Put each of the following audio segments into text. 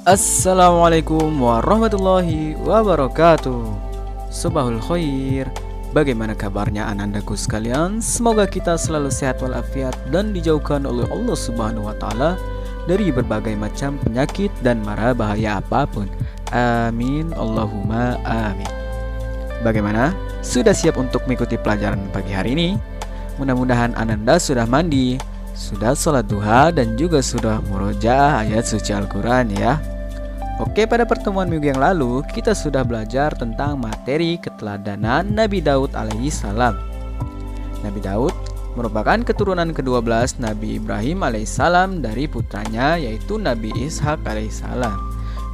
Assalamualaikum warahmatullahi wabarakatuh. Subahul khair. Bagaimana kabarnya anandaku sekalian? Semoga kita selalu sehat walafiat dan dijauhkan oleh Allah Subhanahu wa taala dari berbagai macam penyakit dan mara bahaya apapun. Amin Allahumma amin. Bagaimana? Sudah siap untuk mengikuti pelajaran pagi hari ini? Mudah-mudahan ananda sudah mandi, sudah sholat duha, dan juga sudah murojaah ayat suci Al-Quran ya. Oke, pada pertemuan minggu yang lalu kita sudah belajar tentang materi keteladanan Nabi Daud alaihi salam. Nabi Daud merupakan keturunan ke-12 Nabi Ibrahim alaihissalam dari putranya yaitu Nabi Ishak alaihissalam.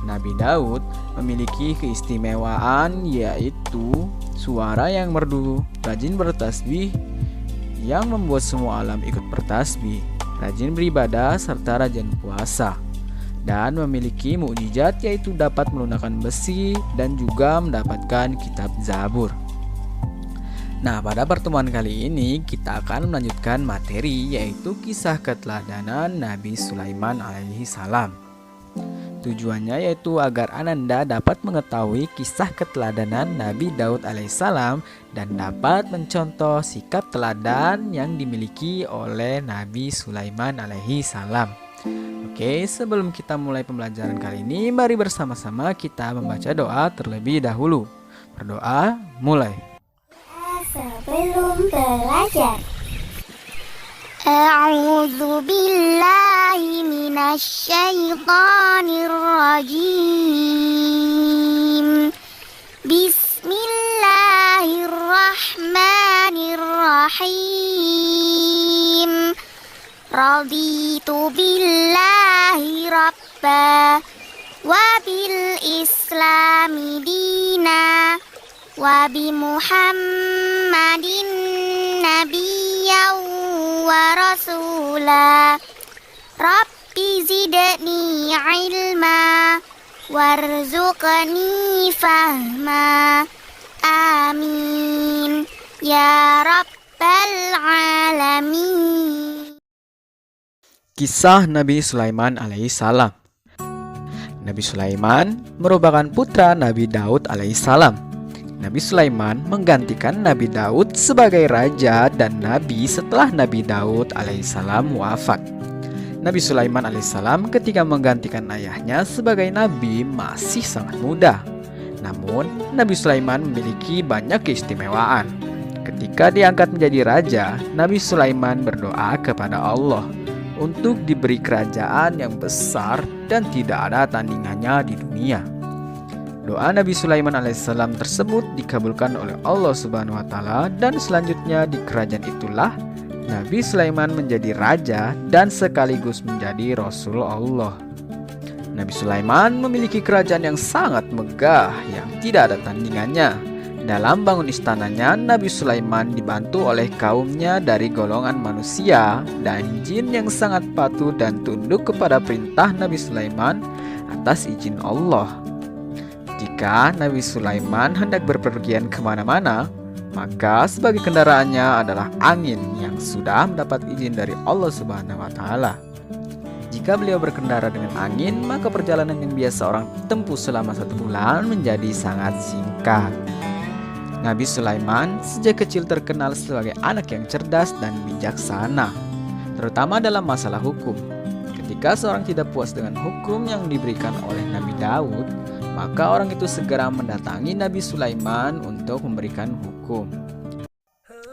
Nabi Daud memiliki keistimewaan yaitu suara yang merdu, rajin bertasbih yang membuat semua alam ikut bertasbih, rajin beribadah serta rajin puasa, dan memiliki mukjizat yaitu dapat melunakkan besi dan juga mendapatkan kitab Zabur. Nah, pada pertemuan kali ini kita akan melanjutkan materi yaitu kisah keteladanan Nabi Sulaiman alaihi salam. Tujuannya yaitu agar ananda dapat mengetahui kisah keteladanan Nabi Daud alaihissalam dan dapat mencontoh sikap teladan yang dimiliki oleh Nabi Sulaiman alaihi salam. Oke, sebelum kita mulai pembelajaran kali ini, mari bersama-sama kita membaca doa terlebih dahulu. Berdoa, mulai. Sebelum belajar, A'udzu billahi minasyaitonir rajim. Bismillahirrahmanirrahim. Raditu billahi rabba wa bil islami dina wa bi muhammadin nabiyyan wa rasula. Rabbi zidni ilma warzuqni fahma. Amin ya rabbal alamin. Kisah Nabi Sulaiman alaihissalam. Nabi Sulaiman merupakan putra Nabi Daud alaihissalam. Nabi Sulaiman menggantikan Nabi Daud sebagai raja dan nabi setelah Nabi Daud alaihissalam wafat. Nabi Sulaiman alaihissalam ketika menggantikan ayahnya sebagai nabi masih sangat muda. Namun, Nabi Sulaiman memiliki banyak keistimewaan. Ketika diangkat menjadi raja, Nabi Sulaiman berdoa kepada Allah untuk diberi kerajaan yang besar dan tidak ada tandingannya di dunia. Doa Nabi Sulaiman alaihissalam tersebut dikabulkan oleh Allah Subhanahu wa taala dan selanjutnya di kerajaan itulah Nabi Sulaiman menjadi raja dan sekaligus menjadi Rasul Allah. Nabi Sulaiman memiliki kerajaan yang sangat megah yang tidak ada tandingannya. Dalam bangun istananya, Nabi Sulaiman dibantu oleh kaumnya dari golongan manusia dan jin yang sangat patuh dan tunduk kepada perintah Nabi Sulaiman atas izin Allah. Jika Nabi Sulaiman hendak berpergian kemana-mana, maka sebagai kendaraannya adalah angin yang sudah mendapat izin dari Allah Subhanahu wa taala. Jika beliau berkendara dengan angin, maka perjalanan yang biasa orang tempuh selama 1 bulan menjadi sangat singkat. Nabi Sulaiman sejak kecil terkenal sebagai anak yang cerdas dan bijaksana, terutama dalam masalah hukum. Ketika seorang tidak puas dengan hukum yang diberikan oleh Nabi Daud, maka orang itu segera mendatangi Nabi Sulaiman untuk memberikan hukum.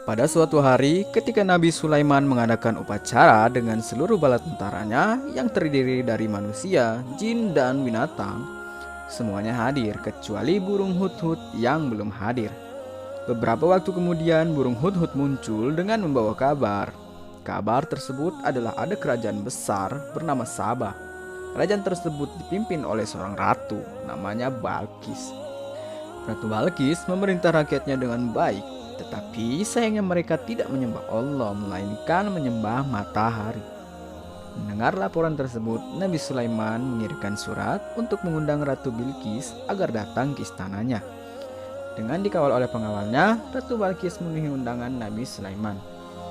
Pada suatu hari, ketika Nabi Sulaiman mengadakan upacara dengan seluruh bala tentaranya yang terdiri dari manusia, jin, dan binatang, semuanya hadir kecuali burung hudhud yang belum hadir. Beberapa waktu kemudian burung hudhud muncul dengan membawa kabar. Kabar tersebut adalah ada kerajaan besar bernama Sabah. Kerajaan tersebut dipimpin oleh seorang ratu namanya Balqis. Ratu Balqis memerintah rakyatnya dengan baik, tetapi sayangnya mereka tidak menyembah Allah melainkan menyembah matahari. Mendengar laporan tersebut, Nabi Sulaiman mengirimkan surat untuk mengundang Ratu Bilqis agar datang ke istananya. Dengan dikawal oleh pengawalnya, Ratu Balqis memenuhi undangan Nabi Sulaiman.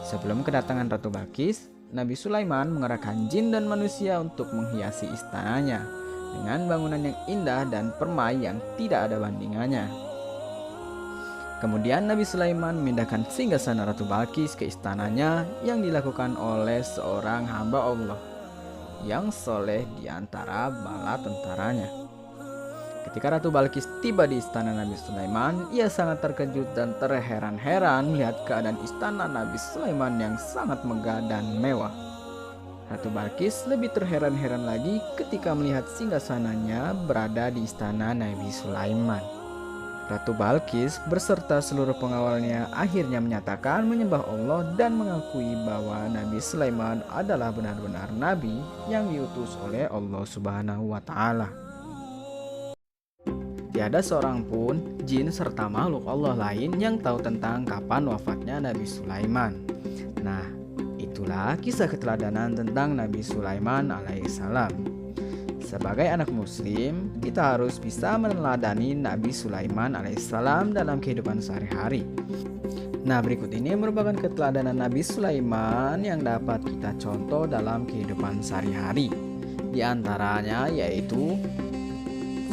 Sebelum kedatangan Ratu Balqis, Nabi Sulaiman mengerahkan jin dan manusia untuk menghiasi istananya. dengan bangunan yang indah dan permai yang tidak ada bandingannya. Kemudian Nabi Sulaiman memindahkan singgasana Ratu Balkis ke istananya yang dilakukan oleh seorang hamba Allah yang soleh di antara bala tentaranya. Ketika Ratu Balkis tiba di istana Nabi Sulaiman, ia sangat terkejut dan terheran-heran melihat keadaan istana Nabi Sulaiman yang sangat megah dan mewah. Ratu Balkis lebih terheran-heran lagi ketika melihat singgasananya berada di istana Nabi Sulaiman. Ratu Balkis beserta seluruh pengawalnya akhirnya menyatakan menyembah Allah dan mengakui bahwa Nabi Sulaiman adalah benar-benar nabi yang diutus oleh Allah Subhanahu wa Ta'ala. Tiada seorang pun jin serta makhluk Allah lain yang tahu tentang kapan wafatnya Nabi Sulaiman. Nah, itulah kisah keteladanan tentang Nabi Sulaiman alaihissalam. Sebagai anak muslim, kita harus bisa meneladani Nabi Sulaiman alaihissalam dalam kehidupan sehari-hari. Nah, berikut ini merupakan keteladanan Nabi Sulaiman yang dapat kita contoh dalam kehidupan sehari-hari. Di antaranya yaitu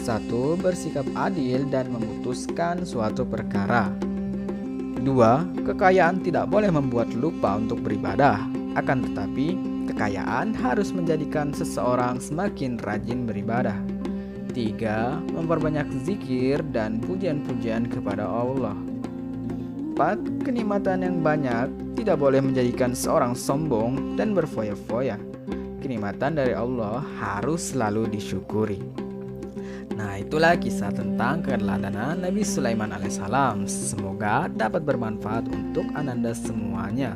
1. Bersikap adil dan memutuskan suatu perkara. 2. Kekayaan tidak boleh membuat lupa untuk beribadah. Akan tetapi, kekayaan harus menjadikan seseorang semakin rajin beribadah. 3. Memperbanyak zikir dan pujian-pujian kepada Allah. 4. Kenikmatan yang banyak tidak boleh menjadikan seorang sombong dan berfoya-foya. Kenikmatan dari Allah harus selalu disyukuri. Nah, itulah kisah tentang keteladanan Nabi Sulaiman alaihissalam. Semoga dapat bermanfaat untuk Ananda semuanya.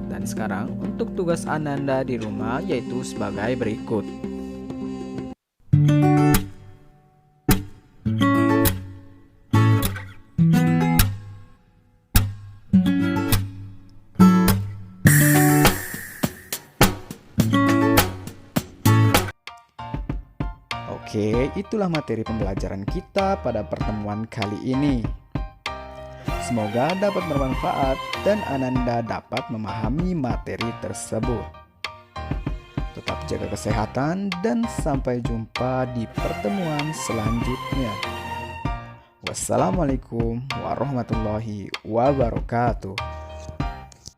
Dan sekarang untuk tugas Ananda di rumah yaitu sebagai berikut. Oke, itulah materi pembelajaran kita pada pertemuan kali ini. Semoga dapat bermanfaat dan Ananda dapat memahami materi tersebut. Tetap jaga kesehatan dan sampai jumpa di pertemuan selanjutnya. Wassalamualaikum warahmatullahi wabarakatuh.